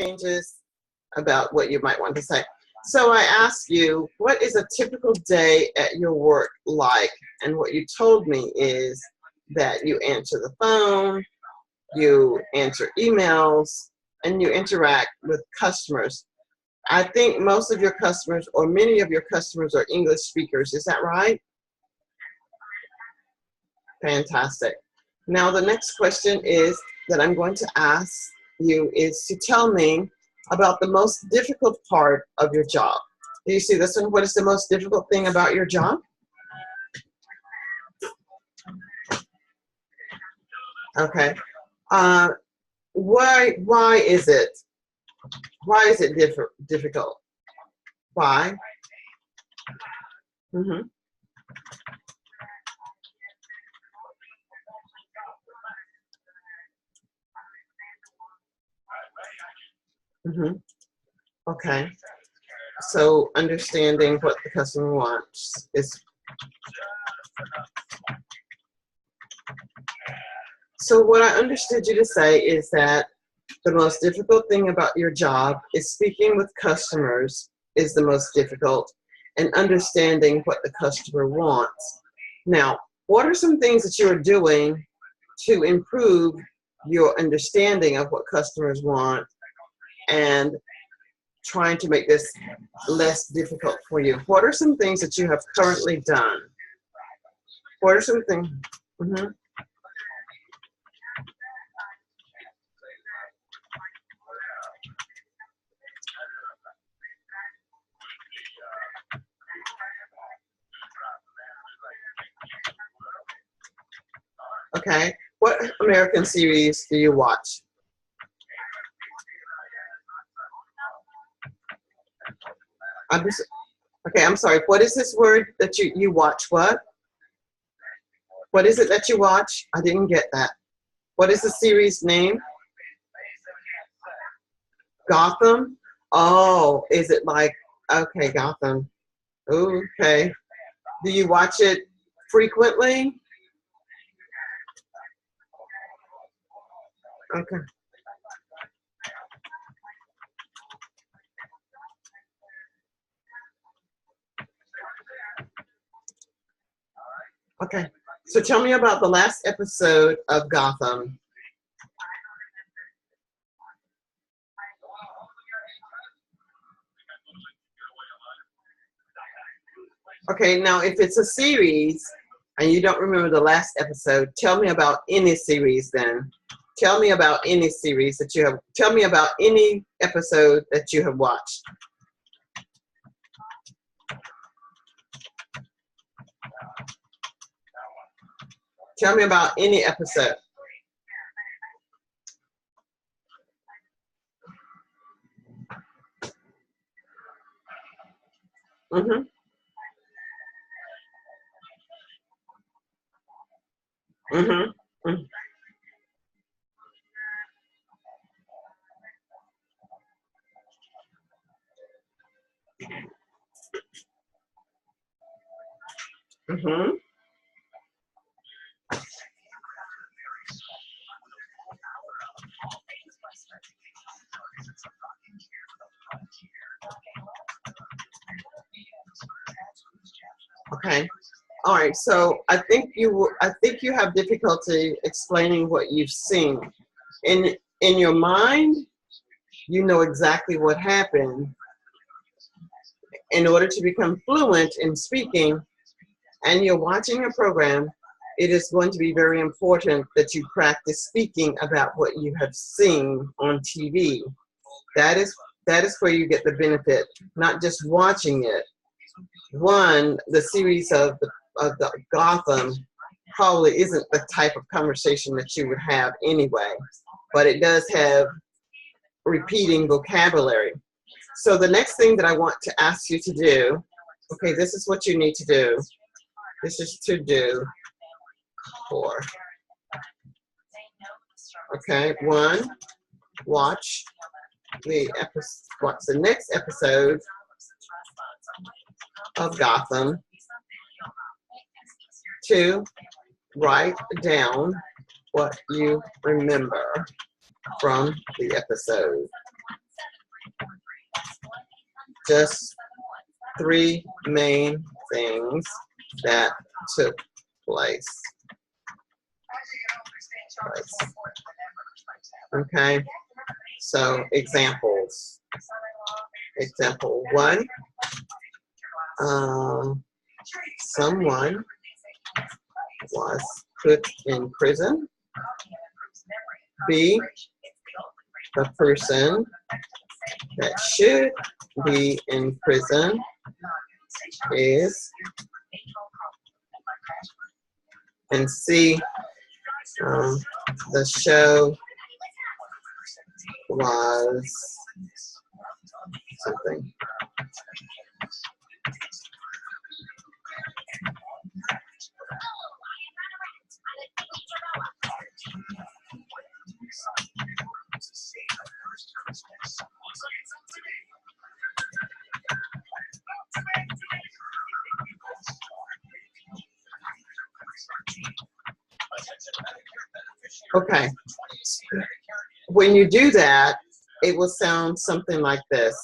changes about what you might want to say. So I asked you, what is a typical day at your work like? And what you told me is that you answer the phone, you answer emails, and you interact with customers. I think most of your customers, or many of your customers, are English speakers. Is that right? Fantastic. Now the next question is that I'm going to ask you is to tell me about the most difficult part of your job. Do you see this one? What is the most difficult thing about your job? Okay. Why is it? Why is it difficult? Why? Mm-hmm. Mm-hmm. Okay. So understanding what the customer wants is. So what I understood you to say is that the most difficult thing about your job is speaking with customers is the most difficult, and understanding what the customer wants. Now, what are some things that you are doing to improve your understanding of what customers want and trying to make this less difficult for you? What are some things that you have currently done? What are some things? Mm-hmm. Okay. What American series do you watch? Okay, I'm sorry. What is this word that you watch? What? What is it that you watch? I didn't get that. What is the series name? Gotham? Oh, is it like, okay, Gotham. Okay. Do you watch it frequently? Okay. Okay. So tell me about the last episode of Gotham. Okay, now if it's a series and you don't remember the last episode, tell me about any series then. Tell me about any series that you have. Tell me about any episode that you have watched. Tell me about any episode. Mm-hmm. Mm-hmm. Mm-hmm. Mm-hmm. Okay. All right. So I think you have difficulty explaining what you've seen. In your mind, you know exactly what happened. In order to become fluent in speaking, and you're watching a program, it is going to be very important that you practice speaking about what you have seen on TV. That is where you get the benefit, not just watching it. One, the series of the Gotham probably isn't the type of conversation that you would have anyway, but it does have repeating vocabulary. So the next thing that I want to ask you to do, okay, this is what you need to do. This is to do 4. Okay, 1, watch the next episode of Gotham. 2, write down what you remember from the episode. just three main things that took place. Okay, so examples. Example one, someone was put in prison. B, the person that should be in prison is, and C, the show was something. Okay. When you do that, it will sound something like this.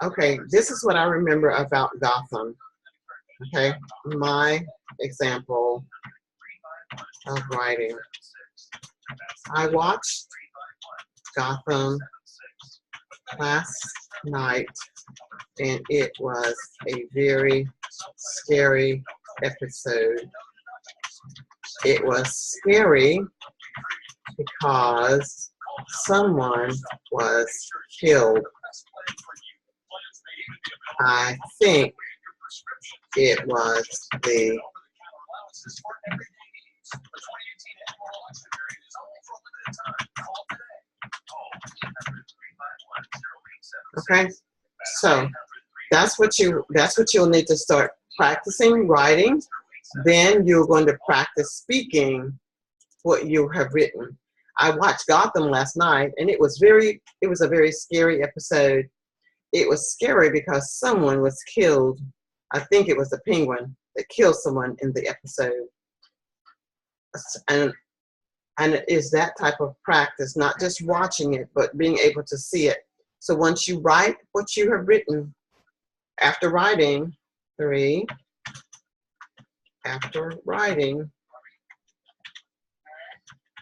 Okay, this is what I remember about Gotham. Okay, my example of writing. I watched Gotham last night, and it was a very scary episode. It was scary because someone was killed. I think it was the okay, so that's what you'll need to start practicing writing. Then you're going to practice speaking what you have written. I watched Gotham last night, and it was a very scary episode. It was scary because someone was killed. I think it was the Penguin that killed someone in the episode. And it is that type of practice, not just watching it, but being able to see it. So once you write what you have written, after writing,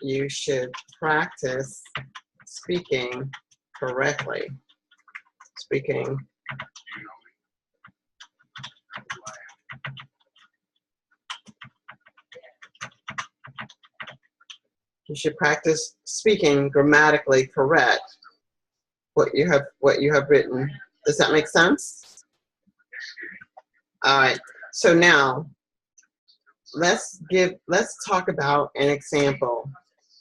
you should practice speaking correctly. You should practice speaking grammatically correct what you have written. Does that make sense? All right. So now let's talk about an example.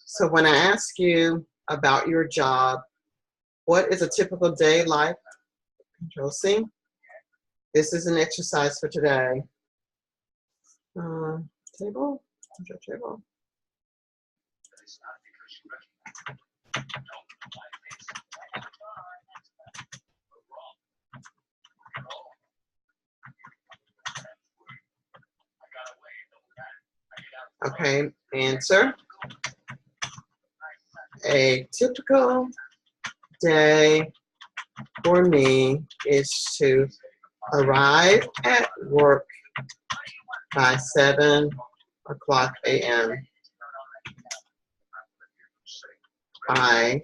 So when I ask you about your job, what is a typical day like? Control C. This is an exercise for today. Table. Control table. Okay, answer. A typical day for me is to arrive at work by 7 o'clock a.m. I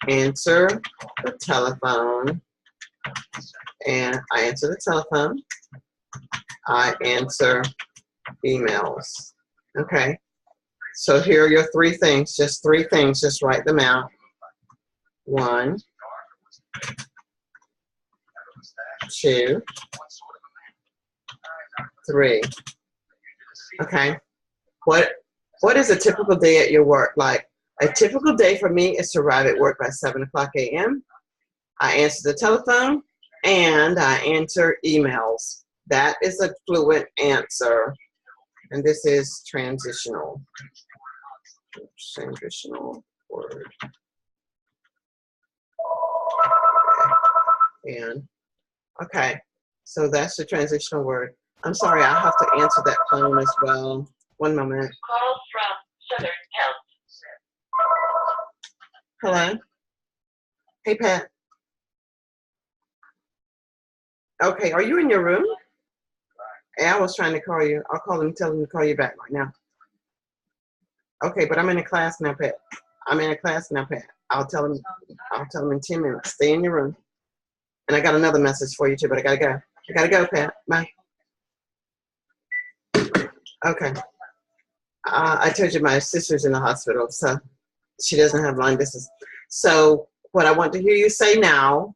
answer the telephone, and I answer the telephone. I answer emails. Okay, so here are your three things, just write them out. 1, 2, 3. Okay, what is a typical day at your work like? A typical day for me is to arrive at work by 7 o'clock a.m. I answer the telephone, and I answer emails. That is a fluent answer. And this is transitional. Transitional word. And, okay, so that's the transitional word. I'm sorry, I have to answer that phone as well. One moment. Call from Southern Health. Hello? Hey, Pat. Okay, are you in your room? I was trying to call you. I'll call him, tell him to call you back right now. Okay, but I'm in a class now, Pat. I'm in a class now, Pat. I'll tell him in 10 minutes. Stay in your room. And I got another message for you too, but I gotta go. I gotta go, Pat. Bye. Okay. I told you my sister's in the hospital, so she doesn't have long distance. So what I want to hear you say now,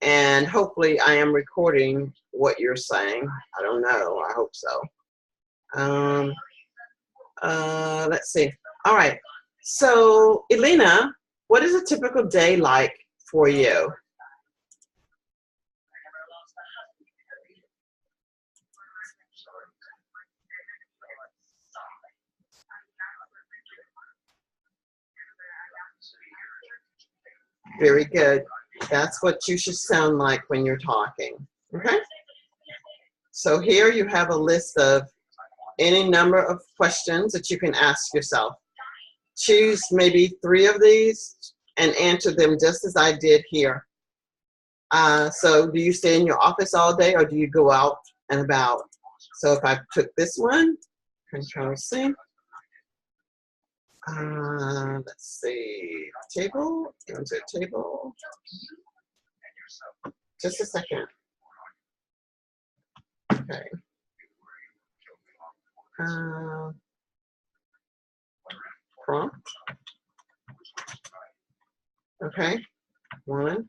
and hopefully I am recording what you're saying. I don't know. I hope so. Let's see. All right. So, Elena, what is a typical day like for you? Very good. That's what you should sound like when you're talking. Okay? So here you have a list of any number of questions that you can ask yourself. Choose maybe 3 of these and answer them just as I did here. So do you stay in your office all day or do you go out and about? So if I took this one, Control C. Let's see, table, insert table. Just a second. Okay. Prompt. Okay. 1,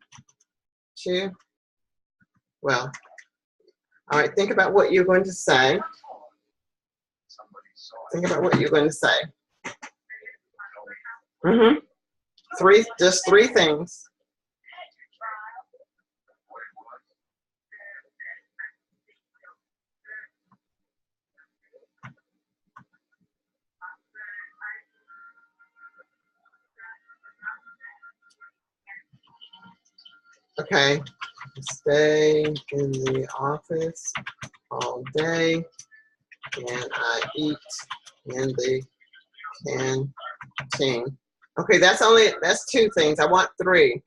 2. Well, all right, think about what you're going to say. Think about what you're going to say. Just 3 things. Okay, stay in the office all day, and I eat in the canteen. Okay, that's 2 things. I want 3.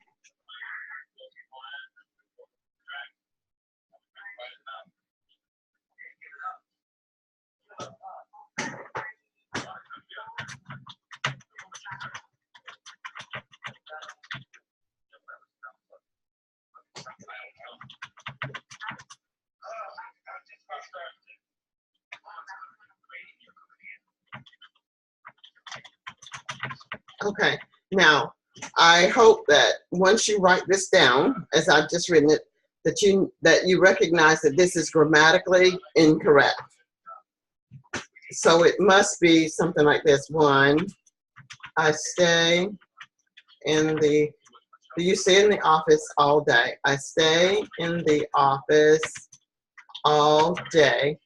Okay, now I hope that once you write this down, as I've just written it, that you recognize that this is grammatically incorrect. So it must be something like this. 1, I stay in the, do you stay in the office all day? I stay in the office all day.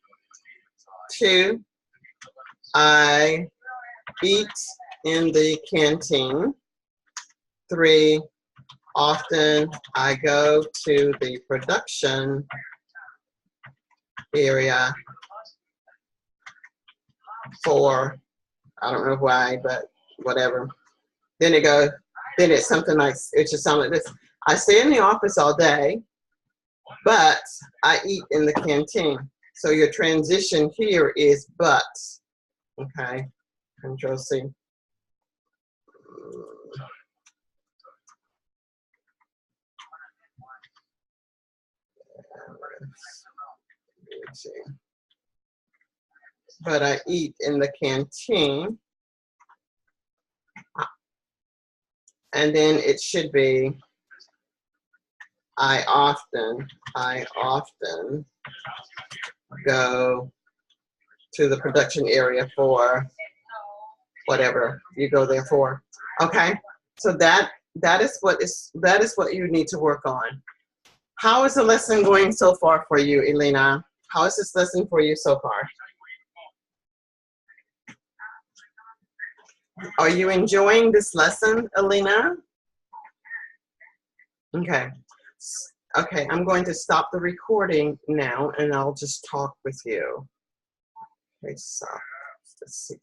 2, I eat in the canteen. 3, often I go to the production area. 4, I don't know why, but whatever. Then it's something like, it should sound like this. I stay in the office all day, but I eat in the canteen. So your transition here is but. Okay, Control C. But I eat in the canteen. And then it should be, I often go to the production area for whatever you go there for. Okay, so that is what you need to work on. How is the lesson going so far for you, Elena? How is this lesson for you so far? Are you enjoying this lesson, Elena? Okay. Okay, I'm going to stop the recording now and I'll just talk with you. Okay, so let's see.